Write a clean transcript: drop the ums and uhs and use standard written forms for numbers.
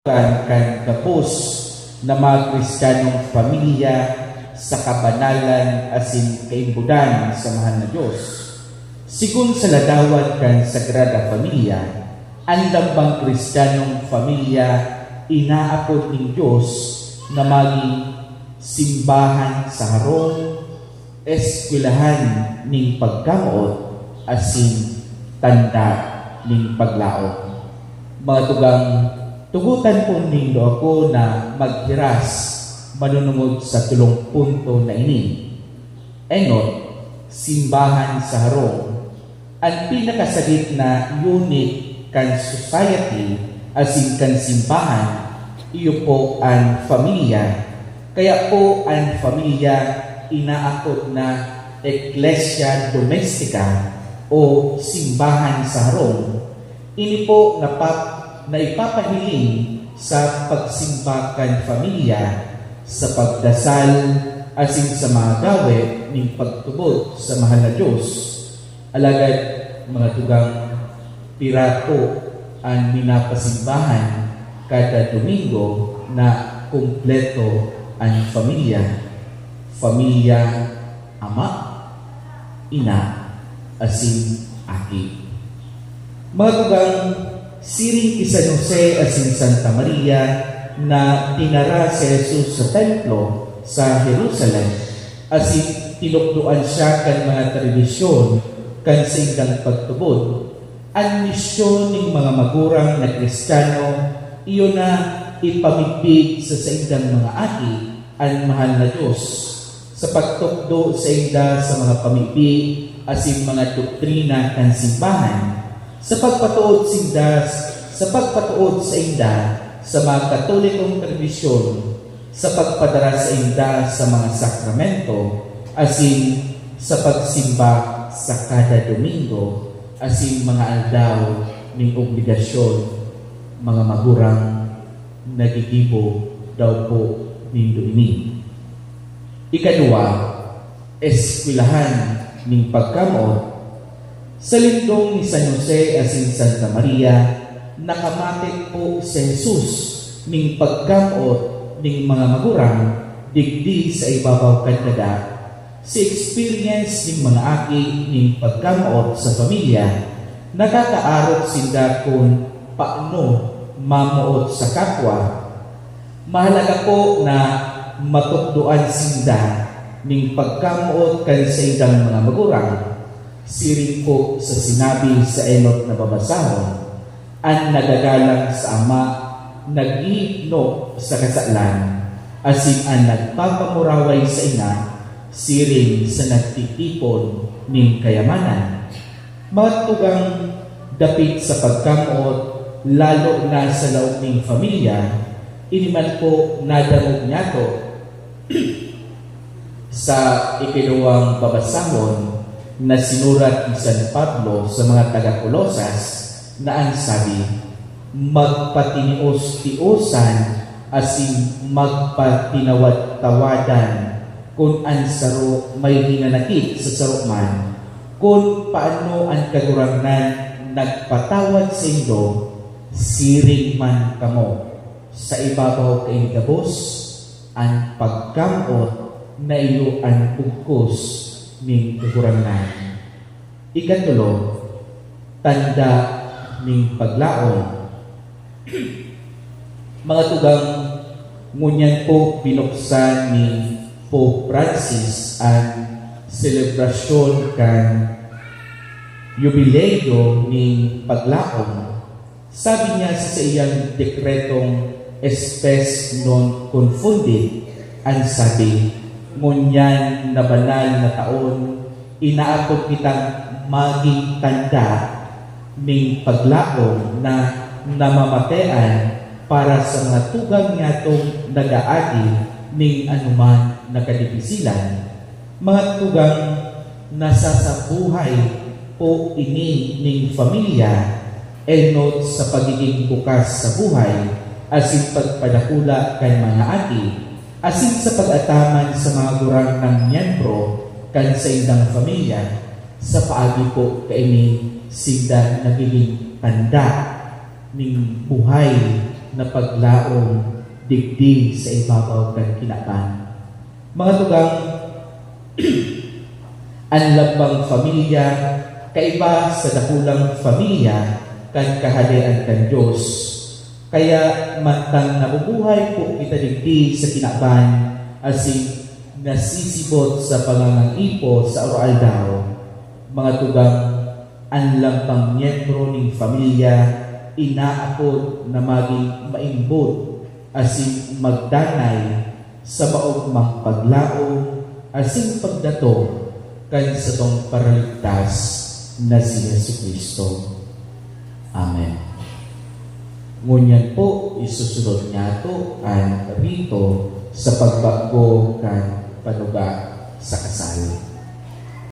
kan kapos na mga Kristiyanong pamilya sa kabanalan asin kaimbudan sa mahal na Diyos. Sigun sa ladawat kan Sagrada Familia, ang lambang Kristiyanong pamilya inaapod ng Diyos na maging simbahan sa harong, eskwelahan ning pagkamoot asin tanda ning paglaot. Mga tugutan po ninyo ako na maghiras manunungod sa tulong punto na ini. Enot, simbahan sa harong. Ang pinakasagit na unit kan society asin kan simbahan, iyo po ang familia. Kaya po ang familia inaakot na Ecclesia Domestica o simbahan sa harong. Ini po na ipapahiling sa pagsimbakan pamilya, sa pagdasal, asin sa mga gawe ng pagtubod sa mahal na Diyos. Alagad, mga tugang pirato ang minapasimbahan kada Domingo na kumpleto ang pamilya. Pamilya, ama, ina, asin aki. Mga tugang siring kay San Jose asin Santa Maria na tinara si Jesus sa templo sa Jerusalem asin tinukduan siya kan mga tradisyon kan sa indang pagtubod. Ang misyon ng mga magurang na Kristiyano iyo na ipamigpig sa indang mga aki ang mahal na Diyos sa pagtukdo sa inda sa mga pamigpig asin mga doktrina kan simbahan, sa pagpatuod sa inda sa mga Katolikong tradisyon, sa pagpadara sa inda sa mga sakramento, asin sa pagsimba sa kada Domingo, asin mga aldaw ng obligasyon, mga magurang nagigibo daw po nindo ini. Ikadua, eskwelahan ng pagkamoot. Sa lindong ni San Jose asin Santa Maria, nakamatik po si Jesus ning pagkamoot ning mga magurang digdi sa ibabaw kanada. Si experience ning mga aki ning pagkamoot sa pamilya, nakakaarot sinda kung paano mamuot sa kapwa. Mahalaga po na matukduan sinda ning pagkamuot kan sa indang mga magurang. Siring po sa sinabi sa enot na babasahon, ang nagagalang sa ama, nag-iigno sa kasalan, asin ang nagpapamuraway sa ina, siring sa nagtitipon ning kayamanan. Matugang dapit sa pagkamuot, lalo na sa laog ning pamilya, iniman po nadamog niya to sa ikinuwang babasahon na sinurat ni San Pablo sa mga taga-Kolosas na ang sabi, magpatinios-tiosan asin magpatinawad-tawadan kung ang saro may hinanakit sa sarukman, kung paano ang kagurangnan nagpatawad sa inyo, siring man kamo sa ibabaw kay gabos ang pagkamot na iyo ang pugkos ning kagurangnan. Ikatulo, tanda ning paglaon. Mga tugang ngunyan po binuksan ni Pope Francis ang selebrasyon kan jubileo ning paglaon. Sabi niya sa iyang dekretong Spes non confundit, ang sabi, ngunyan na banal na taon, inaatog kitang maging tanda ning paglaon na namamatean para sa mga tugang ngatong nagaagi ning anuman nakadipisilan. Mga tugang nasasabuhay po ini ning pamilya, enot sa pagiging bukas sa buhay, asin pagpadakula kay mga aki, asin sa pag-ataman sa mga gurang ng miyembro kan sa indang pamilya, sa paagi po kaini sinda nagiging tanda ning buhay na paglaom digdig sa ibabaw kan kinaban. Mga tugang, ang lambang pamilya, kaiba sa dakulang pamilya, kan kahalian kan Diyos. Kaya matang nabubuhay po kita digdig sa kinaban, asing nasisibot sa pangangangipo sa araw-aldaw. Mga tugang, ang lambang miyembro ng pamilya, inaapod na maging maimbot, asing magdanay sa maugmang paglao, asing pagdato kan sa tong paraligtas na si Jesucristo. Amen. Ngunyan po, isusunod niya to ang rito sa pagbago kan panuga sa kasal.